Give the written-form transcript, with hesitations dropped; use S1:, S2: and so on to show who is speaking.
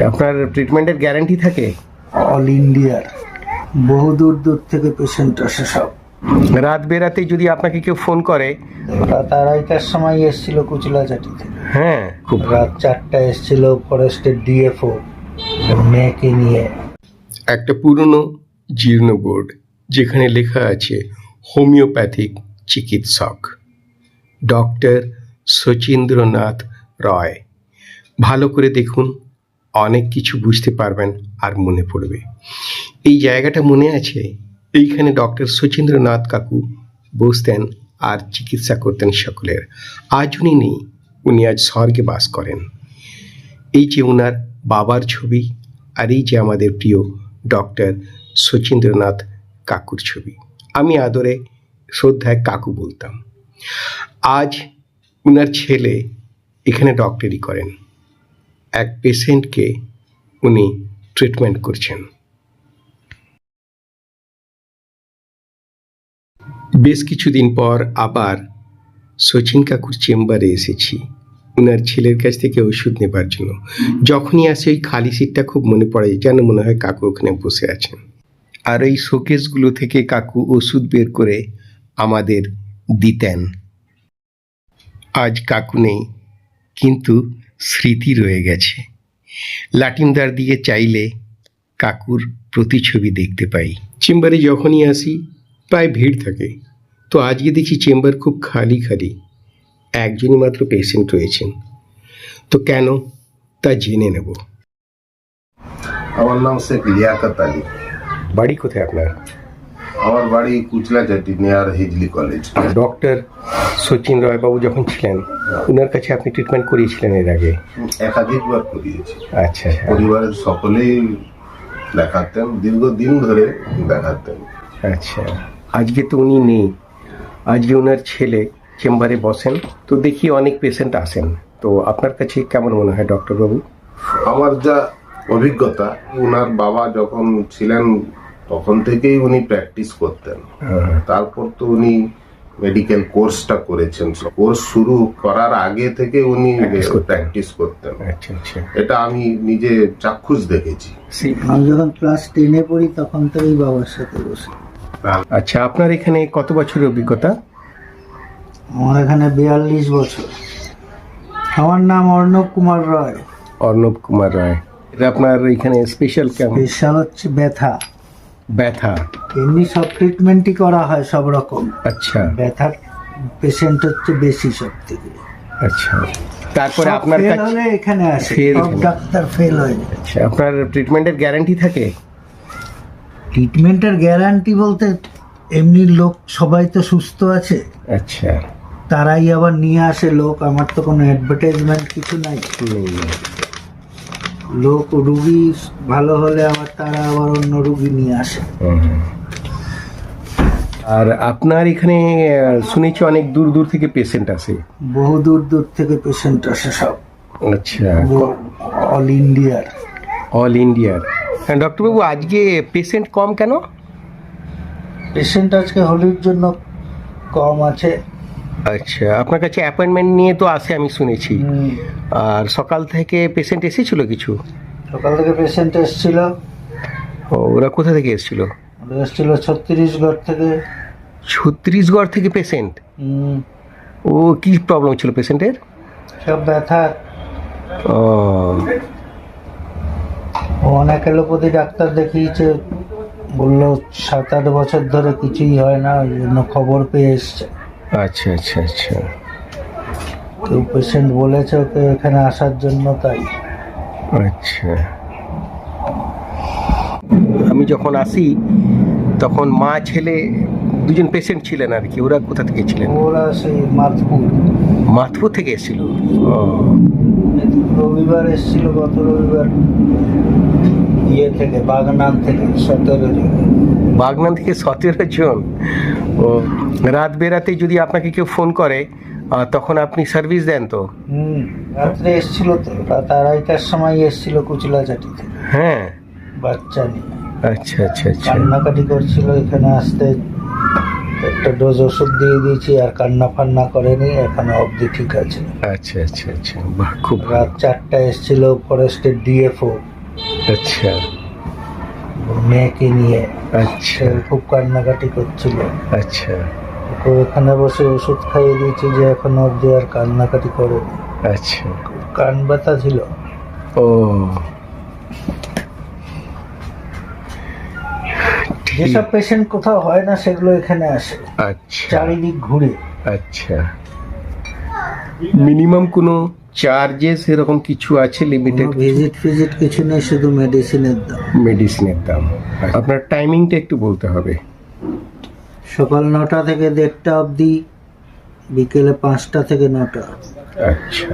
S1: আপনার ট্রিটমেন্টের গ্যারান্টি থাকে?
S2: অল ইন্ডিয়ার বহু দূর দূর থেকে পেশেন্ট আসে সব।
S1: রাত বেরাতে যদি আপনাকে কেউ ফোন করে?
S2: রাত 2:30টার সময় এসেছিল কুচলাচাটি থেকে।
S1: হ্যাঁ, খুব
S2: রাত 4টায় এসেছিল ফরেস্টের ডিএফও মেয়েকে নিয়ে।
S1: একটা পুরনো জীর্ণ বোর্ড যেখানে লেখা আছে হোমিওপ্যাথিক চিকিৎসক ডক্টর শচীন্দ্রনাথ রয়। ভালো করে দেখুন, অনেক কিছু বুঝতে পারবেন আর মনে পড়বে। এই জায়গাটা মনে আছে? এইখানে ডক্টর শচীন্দ্রনাথ কাকু বসতেন আর চিকিৎসা করতেন সকলের। আজ উনি নেই, উনি আজ স্বর্গে বাস করেন। এই যে ওনার বাবার ছবি, আর এই যে আমাদের প্রিয় ডক্টর শচীন্দ্রনাথ কাকুর ছবি। আমি আদরে শ্রদ্ধায় কাকু বলতাম। আজ ওনার ছেলে এখানে ডক্টরি করেন, এক পেশেন্টকে উনি ট্রিটমেন্ট করছেন। বেশ কিছুদিন পর আবার শচীন কাকুর চেম্বারে এসেছি ওনার ছেলের কাছ থেকে ওষুধ নেবার জন্য। যখনই আসে ওই খালি সিটটা খুব মনে পড়ে, যেন মনে হয় কাকু ওখানে বসে আছেন। আর এই শোকেসগুলো থেকে কাকু ওষুধ বের করে আমাদের দিতেন। আজ কাকু নেই, কিন্তু স্মৃতি রয়ে গেছে। লাটিমদার দিয়ে চাইলে কাকুর প্রতিছবি দেখতে পাই। চেম্বারে যখনই আসি প্রায় ভিড় থাকে, তো আজকে দেখি চেম্বার খুব খালি খালি, একজনই মাত্র পেশেন্ট রয়েছেন। তো কেন, তা জেনে নেব।
S3: আমার নাম শেখ লিয়াকত আলী।
S1: বাড়ি কোথায় আপনার?
S3: আমার বাড়ি Kuchlachati near Hijli college.
S1: Doctor Sachin রয়বাবু যখন ছিলেন, ওনার কাছে আপনি ট্রিটমেন্ট করিয়েছিলেন এর আগে?
S3: একাধিকবার করিয়েছি।
S1: আচ্ছা,
S3: পরিবারের সকলেই দেখাতেন, দীর্ঘদিন ধরে দেখাতেন।
S1: আচ্ছা। আজকে তো উনি নেই, আজকে ওনার ছেলে চেম্বারে বসেন, তো দেখি অনেক পেশেন্ট আসেন। তো আপনার কাছে কেমন মনে হয় ডক্টরবাবু?
S3: আমার যা অভিজ্ঞতা, ওনার বাবা যখন ছিলেন তখন থেকেই উনি প্র্যাকটিস করতেন। তারপর তো উনি মেডিকেল কোর্সটা করেছেন। কোর্স শুরু করার আগে থেকে উনি প্র্যাকটিস করতেন।
S1: আচ্ছা আচ্ছা।
S3: এটা আমি নিজে চাক্ষুষ দেখেছি।
S2: আমি যখন ক্লাস 10-এ পড়ি তখন থেকেই বাবার সাথে বসে।
S1: আচ্ছা, আপনার এখানে কত বছরের অভিজ্ঞতা?
S2: আমার এখানে 42 বছর। আমার নাম অর্ণব কুমার রায়।
S1: অর্ণব কুমার রায়। এটা আপনার এখানে স্পেশাল কেমন?
S2: স্পেশাল হচ্ছে ব্যথা।
S1: ব্যথা?
S2: এমনি সব ট্রিটমেন্টই করা হয় সব রকম।
S1: আচ্ছা।
S2: ব্যথার পেশেন্ট হচ্ছে বেশি সব থেকে।
S1: আচ্ছা, তারপরে আপনার
S2: ফেল
S1: কাছে
S2: হলে এখানে আসে,
S1: ফেল
S2: সব ডাক্তার ফেল হয়।
S1: আচ্ছা, আপনার ট্রিটমেন্টের গ্যারান্টি থাকে?
S2: ট্রিটমেন্টের গ্যারান্টি বলতে এমনি লোক সবাই তো সুস্থ আছে,
S1: আচ্ছা,
S2: তারাই আবার নিয়ে আসে লোক। আমার তো কোনো অ্যাডভার্টাইজমেন্ট কিছু নাই। লোক রুগী ভালো হলে আবার তারা আবার অন্য রুগী নিয়ে আসে।
S1: আর আপনার এখানে শুনেছি অনেক দূর দূর থেকে পেশেন্ট আসে?
S2: বহু দূর দূর থেকে পেশেন্ট আসে সব।
S1: আচ্ছা,
S2: অল ইন্ডিয়ার।
S1: অল ইন্ডিয়ার। হ্যাঁ ডক্টরবাবু, আজকে পেশেন্ট কম কেন?
S2: পেশেন্ট আজকে হোলির জন্য কম আছে।
S1: আচ্ছা, আপনার কাছে অ্যাপয়েন্টমেন্ট নিয়ে তো আসে আমি শুনেছি। আর সকাল থেকে পেশেন্ট এসেছিল কিছু?
S2: সকাল থেকে পেশেন্ট এসেছিল।
S1: ওরা কোথা থেকে এসেছিল?
S2: ওরা এসেছিল ছত্তিশগড় থেকে।
S1: ছত্তিশগড় থেকে পেশেন্ট? ও, কি প্রবলেম ছিল পেশেন্টের?
S2: সব ব্যথা। ও অনেক এলোপ্যাথি ডাক্তার দেখিয়েছে, বললো 7-8 বছর ধরে কিছুই হয় না, ওই জন্য খবর পেয়ে এসছে।
S1: আচ্ছা আচ্ছা আচ্ছা।
S2: কেউ পেশেন্ট বলেছে ওকে এখানে আসার জন্য, তাই।
S1: আচ্ছা, আমি যখন আসি তখন মা ছেলে দুজন পেশেন্ট ছিলেন আর কি। ওরা কোথা থেকে ছিলেন?
S2: ওরা সেই মাতপুর।
S1: মাথপুর থেকে এসেছিল?
S2: রবিবার এসেছিল, গত রবিবার থেকে বাগনান থেকে 17 জন।
S1: বাগনান থেকে 17 জন? ও, রাত বেরাতে যদি আপনাকে কেউ ফোন করে তখন আপনি সার্ভিস দেন তো?
S2: রাত্রে এসেছিল তো, রাত 2:30টার সময় এসেছিল কুচলাচাটি থেকে।
S1: হ্যাঁ,
S2: বাচ্চা নিয়ে।
S1: আচ্ছা আচ্ছা আচ্ছা।
S2: কান্নাকাটি করছিল, এখানে আসতে একটা ডোজ ওষুধ দিয়ে দিয়েছি, আর কান্না ফান্না করেনি, এখনো অবধি ঠিক আছে।
S1: আচ্ছা আচ্ছা আচ্ছা, বাহ, খুব
S2: রাত 4টায় এসেছিল ফরেস্টের ডিএফও
S1: আচ্ছা
S2: মেয়েকে নিয়ে
S1: আচ্ছা
S2: সে খুব কান্নাকাটি করছিল।
S1: আচ্ছা
S2: ওকে ওখানে বসে ওষুধ খাইয়ে দিয়েছি যে এখন অব্দি আর কান্নাকাটি করে।
S1: আচ্ছা
S2: কান ব্যথা ছিল।
S1: ও
S2: যেসব পেশেন্ট কোথাও হয় না সেগুলো এখানে আসে,
S1: আচ্ছা
S2: চারিদিক ঘুরে।
S1: আচ্ছা মিনিমাম কোনো চার্জেস এরকম কিছু আছে লিমিটেড?
S2: ভিজিট কিছু নেই, শুধু মেডিসিনের দাম।
S1: মেডিসিনের দাম। আপনার টাইমিংটা একটু বলতে হবে।
S2: সকাল 9টা থেকে 1:30 অবধি, বিকেলে 5টা থেকে 9টা।
S1: আচ্ছা